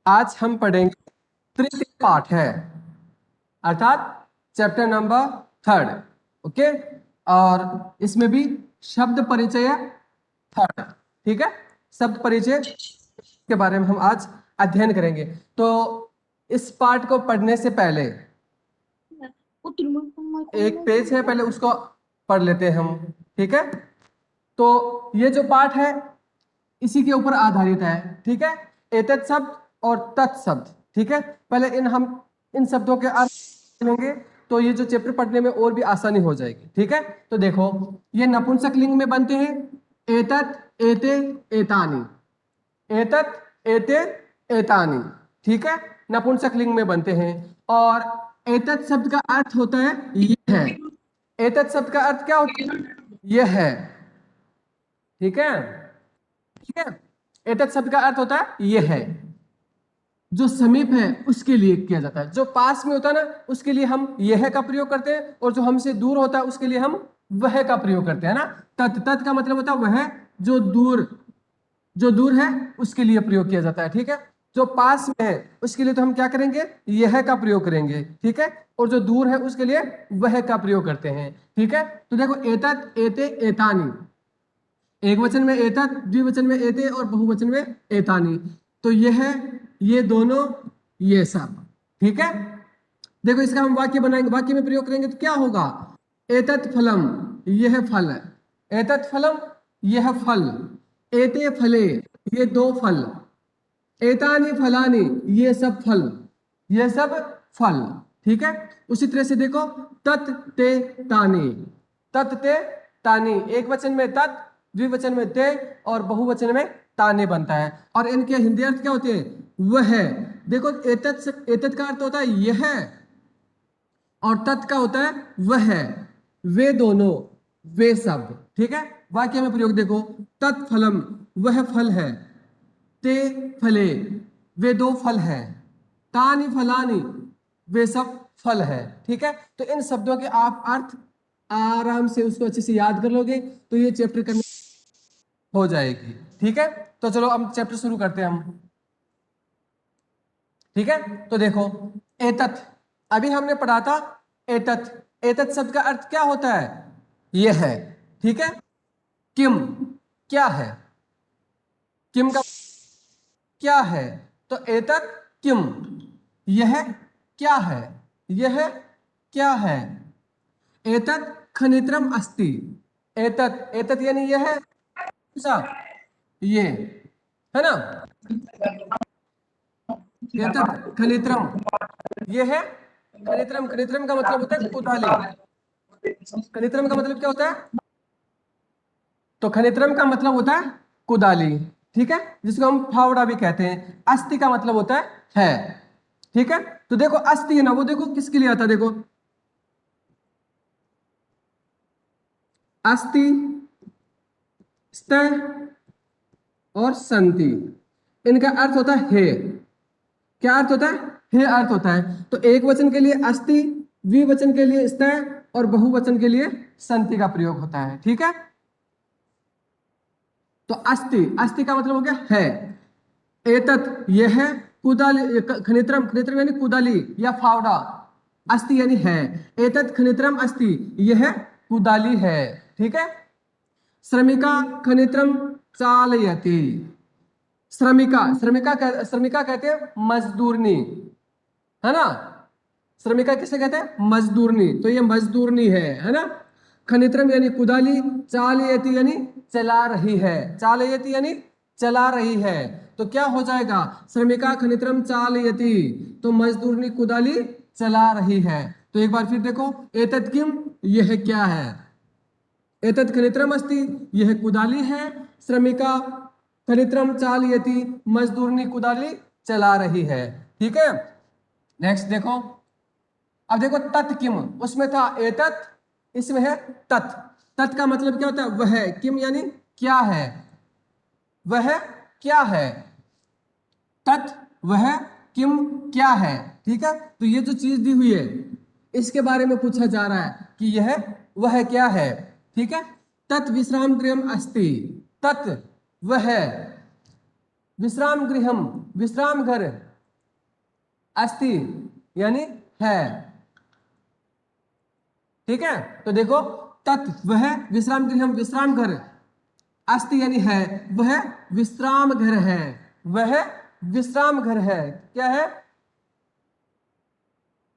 आज हम पढ़ेंगे तृतीय पाठ है, अर्थात चैप्टर नंबर 3। ओके, और इसमें भी शब्द परिचय 3, ठीक है। शब्द परिचय के बारे में हम आज अध्ययन करेंगे। तो इस पाठ को पढ़ने से पहले एक पेज है, पहले उसको पढ़ लेते हैं हम, ठीक है। तो ये जो पाठ है इसी के ऊपर आधारित है, ठीक है। एतत् शब्द और तत् शब्द, ठीक है। पहले हम इन शब्दों के अर्थ समझेंगे तो ये जो चैप्टर पढ़ने में और भी आसानी हो जाएगी, ठीक है। तो देखो, ये नपुंसक लिंग में बनते हैं, एतत्, एते, एतानि, एतत्, एते, एतानि, ठीक है। नपुंसक लिंग में बनते हैं। और एतत् शब्द का अर्थ होता है ये है। एतत् शब्द का अर्थ क्या होता है? ये है, ठीक है, ठीक है। एतत् शब्द का अर्थ होता है ये है। जो समीप है उसके लिए किया जाता है, जो पास में होता है ना उसके लिए हम यह का प्रयोग करते हैं, और जो हमसे दूर होता है उसके लिए हम वह का प्रयोग करते हैं ना। तत्, तत् का मतलब होता है वह, जो दूर है उसके लिए प्रयोग किया जाता है, ठीक है। जो पास में है उसके लिए तो हम क्या करेंगे, यह का प्रयोग करेंगे, ठीक है। और जो दूर है उसके लिए वह का प्रयोग करते हैं, ठीक है। तो देखो, एतत्, एते, एतानि, एक वचन में एतत्, द्विवचन में एते और बहुवचन में एतानि। तो यह है, ये दोनों, ये सब, ठीक है। देखो, इसका हम वाक्य बनाएंगे, वाक्य में प्रयोग करेंगे तो क्या होगा, एतत् फलम, यह फल, एतत् फलम, यह फल, एते फले, ये दो फल, एतानि फलानि, ये सब फल, ये सब फल, ठीक है। उसी तरह से देखो, तत्, ते, तानि, तत्, ते, तानि, एक वचन में तत्, द्विवचन में ते और बहुवचन में ताने बनता है। और इनके हिंदी अर्थ क्या होते हैं, वह है। देखो, एतत् का अर्थ होता है यह, और तत् का होता है वह है, वे दोनों, वे सब, ठीक है। वाक्य में प्रयोग देखो, तत्फलम, वह फल है, ते फले, वे दो फल हैं, तानि फलानि, वे सब फल है, ठीक है। तो इन शब्दों के आप अर्थ आराम से उसको अच्छे से याद कर लोगे तो ये चैप्टर करने हो जाएगी, ठीक है। तो चलो अब चैप्टर शुरू करते हैं हम, ठीक है। तो देखो, एतत्, अभी हमने पढ़ा था एतत्। एतत् शब्द का अर्थ क्या होता है, यह है, ठीक है। किम, क्या है, किम का क्या है। तो एतत् किम, यह क्या है, यह क्या है। एतत् खनित्रम अस्ति, एतत्, एतत् यानी यह है, ये है ना। एतत् खनित्रम, यह है खनित्रम। खनित्रम का मतलब होता है कुदाली। खनित्रम का मतलब क्या होता है, तो खनित्रम का मतलब होता है कुदाली, ठीक है, जिसको हम फावड़ा भी कहते हैं। अस्ति का मतलब होता है, ठीक है। तो देखो, अस्ति है ना, वो देखो किसके लिए आता है, देखो, अस्ति, स्तः और संति, इनका अर्थ होता है हे। क्या अर्थ होता है, हे अर्थ होता है। तो एक वचन के लिए अस्ति, द्विवचन के लिए स्तः और बहुवचन के लिए संति का प्रयोग होता है, ठीक है। तो अस्ति, अस्ति का मतलब हो गया है। एतत्, यह है, कुदाली, खनित्रम, खनित्रम यानी कुदाली या फावड़ा, अस्ति यानी है। एतत् खनित्रम अस्ति, यह कुदाली है, ठीक है। श्रमिका खनित्रम चालयति, श्रमिका, श्रमिका कहते हैं मजदूरनी, है ना। श्रमिका किसे कहते हैं, मजदूरनी, तो ये मजदूरनी है ना। खनित्रम यानी कुदाली, चालयति यानी चला रही है, चालयति यानी चला रही है। तो क्या हो जाएगा, श्रमिका खनित्रम चालयति, तो मजदूरनी कुदाली चला रही है। तो एक बार फिर देखो, एतत् किम, यह क्या है, एतत् खनित्रम अस्ति, यह कुदाली है, श्रमिका खनित्रम चालयति, मजदूरनी कुदाली चला रही है, ठीक है। नेक्स्ट देखो, अब देखो, तत् किम, उसमें था एतत्, इसमें है तत्। तत् का मतलब क्या होता है, वह, किम यानी क्या है, वह क्या है, तत् वह, किम क्या है, ठीक है। तो ये जो चीज दी हुई है इसके बारे में पूछा जा रहा है कि यह वह क्या है, ठीक है। तत् विश्राम गृहम अस्ति, तत् वह, विश्राम गृहम, विश्राम घर अस्ति यानी है, ठीक है। तो देखो तत् वह विश्राम गृहम विश्राम घर, अस्ति यानी है, वह विश्राम घर है, वह विश्राम घर है, क्या है,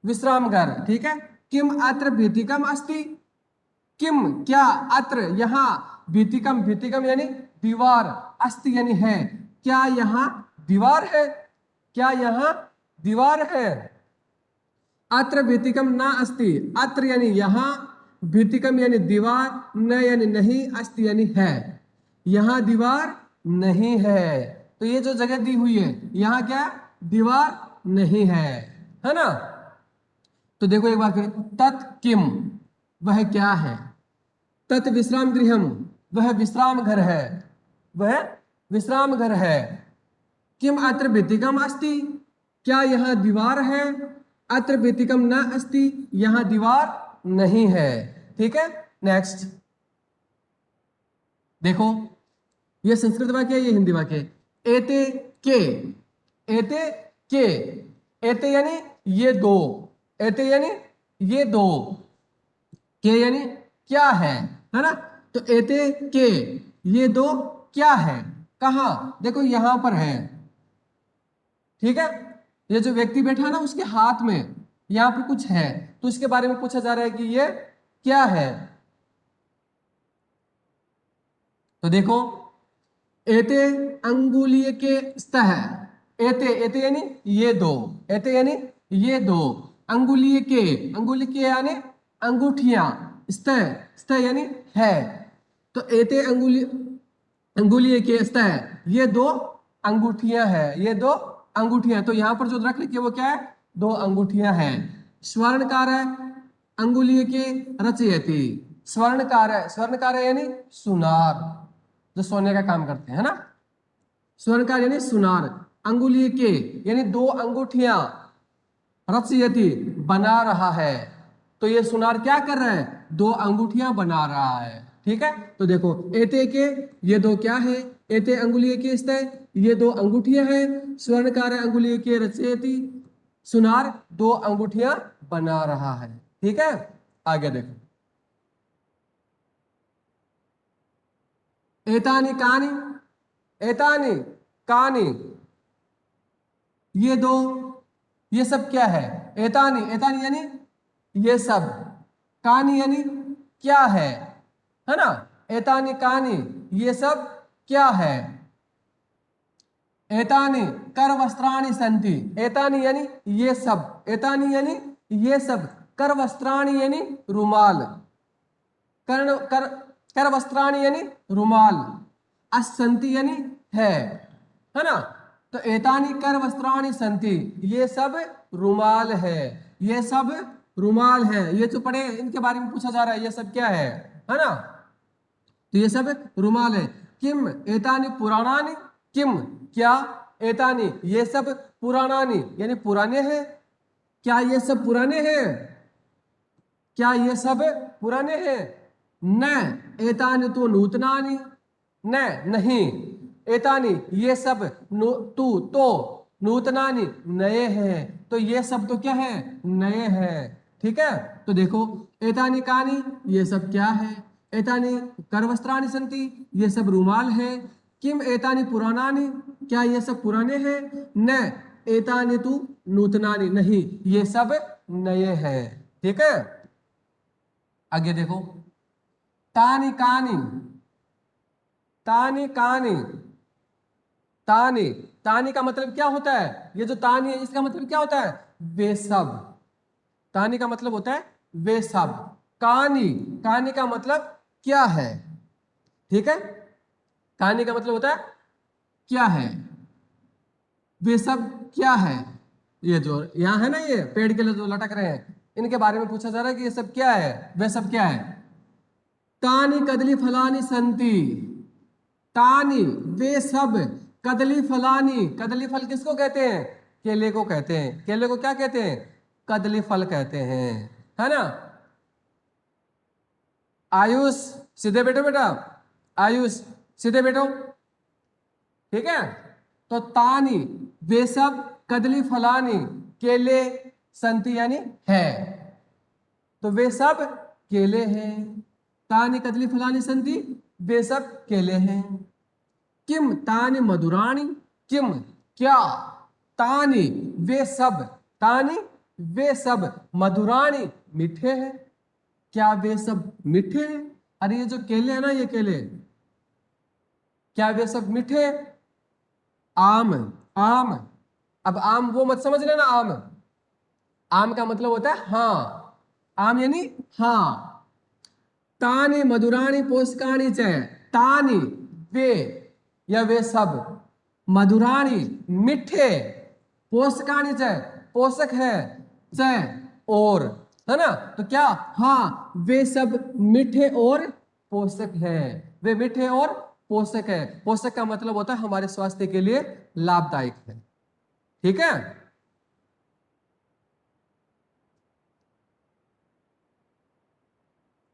विश्राम घर, ठीक है। किम अत्र भीतिकम अस्ति, किम क्या, अत्र यहाँ, भीतिकम भीतिकम यानी दीवार, अस्ति यानी है, क्या यहाँ दीवार है, क्या यहाँ दीवार है। अत्र भीतिकम न अस्ति, अत्र यानी यहाँ, भीतिकम यानी दीवार, न यानी नहीं, अस्ति यानी है, यहाँ दीवार नहीं है। तो ये जो जगह दी हुई है यहाँ क्या, दीवार नहीं है ना। तो देखो एक बार फिर, तत् किम वह क्या है, तत् विश्राम गृहम वह विश्राम घर है, वह विश्राम घर है। किम अत्र भीतिकम अस्ति, क्या यहाँ दीवार है, अत्र भीतिकम न अस्ति, यहाँ दीवार नहीं है, ठीक है। नेक्स्ट देखो, ये संस्कृत वाक्य है, ये हिंदी वाक्य है। एते के, एते के, एते यानी ये दो, एते यानी ये दो, के यानी क्या है ना। तो एते के ये दो क्या है, कहा, देखो यहां पर है, ठीक है। ये जो व्यक्ति बैठा है ना उसके हाथ में यहां पर कुछ है, तो उसके बारे में पूछा जा रहा है कि ये क्या है। तो देखो, एते अंगुलीय के स्तः, एते, एते यानी ये दो, एते यानी ये दो, अंगुलीय के, अंगुली के यानी अंगूठियां, स्तः, स्तः यानी है। तो एते अंगुलीय के स्तः, ये दो अंगूठियां हैं, ये दो अंगूठियां। तो यहां पर जो रख रखी है वो क्या है, दो अंगूठियां हैं। स्वर्णकार है अंगुलीय के रचयति, स्वर्णकार है, स्वर्णकार यानी सुनार, जो सोने का काम करते हैं ना, स्वर्णकार यानी सुनार, अंगुलीय के यानी दो अंगूठियां, रचयति बना रहा है। तो ये सुनार क्या कर रहा है, दो अंगूठियां बना रहा है, ठीक है। तो देखो एते के ये दो क्या है, एते अंगुलीय के स्तः ये दो अंगूठियां हैं, स्वर्णकार अंगुलीय के रचयति, सुनार दो अंगूठियां बना रहा है, ठीक है। आगे देखो, एतानी कानी, एतानी कानी ये दो, ये सब क्या है, एतानी, एतानी यानी ये सब, कानी यानी क्या है ना। एतानी कानी ये सब क्या है। एतानी कर वस्त्राणि सन्ति, एतानी यानी ये सब, एतानी यानी ये सब, कर वस्त्राणि यानी रुमाल, कर वस्त्राणि यानी रुमाल, असंति यानी है ना। तो एतानी कर वस्त्राणि सन्ति ये सब रुमाल है, ये सब रुमाल है। ये जो पढ़े इनके बारे में पूछा जा रहा है, ये सब क्या है ना। तो ये सब रुमाल है। किम एतानी पुराणानि, किम क्या, एतानी ये सब, पुराणानि यानी पुराने हैं, क्या ये सब पुराने हैं, क्या ये सब पुराने हैं। न एतानि तो नूतनानि, न नहीं, एतानि ये सब, तू तो, नूतनानि नए हैं, तो ये सब तो क्या है, नए हैं, ठीक है। तो देखो एतानि कानि ये सब क्या है, एतानि करवस्त्राणि सन्ति ये सब रुमाल है, किम एतानि पुराणानि क्या ये सब पुराने हैं, न एतानि तु नूतनानि नहीं ये सब नए हैं, ठीक है। आगे देखो, तानि कानि, तानि कानि, तानि, तानि का मतलब क्या होता है, ये जो तानि है इसका मतलब क्या होता है, वे सब, तानि का मतलब होता है वे सब। कानि, कानि का मतलब क्या है, ठीक है। कानि का मतलब होता है क्या है, वे सब क्या है। ये जो यहाँ है ना ये पेड़ के लिए जो लटक रहे हैं इनके बारे में पूछा जा रहा है कि ये सब क्या है, वे सब क्या है। तानि कदली फलानि संति, तानि वे सब, कदली फलानी, कदली फल किसको कहते हैं, केले को कहते हैं, केले को क्या कहते हैं, कदली फल कहते हैं, है ना। आयुष सीधे बैठो बेटा, आयुष सीधे बैठो, ठीक है। तो तानी वे सब, कदली फलानी केले संति यानी है, तो वे सब केले हैं। तानि कदली फलानि संति, वे सब केले हैं। किम तानि मधुराणि, किम क्या, तानि वे सब, तानि वे सब, मधुराणि मीठे हैं। क्या वे सब मीठे हैं? अरे ये जो केले हैं ना, ये केले, क्या वे सब मीठे? आम, आम। अब आम वो मत समझ लेना, आम, आम का मतलब होता है हाँ, आम यानी हाँ। तानि मधुराणि पोषकाणि च, तानि वे या वे सब, मधुराणि मीठे, पोषकाणि च पोषक है, च और, है ना, तो क्या, हाँ वे सब मीठे और पोषक है, वे मीठे और पोषक है। पोषक का मतलब होता है हमारे स्वास्थ्य के लिए लाभदायक है। ठीक है।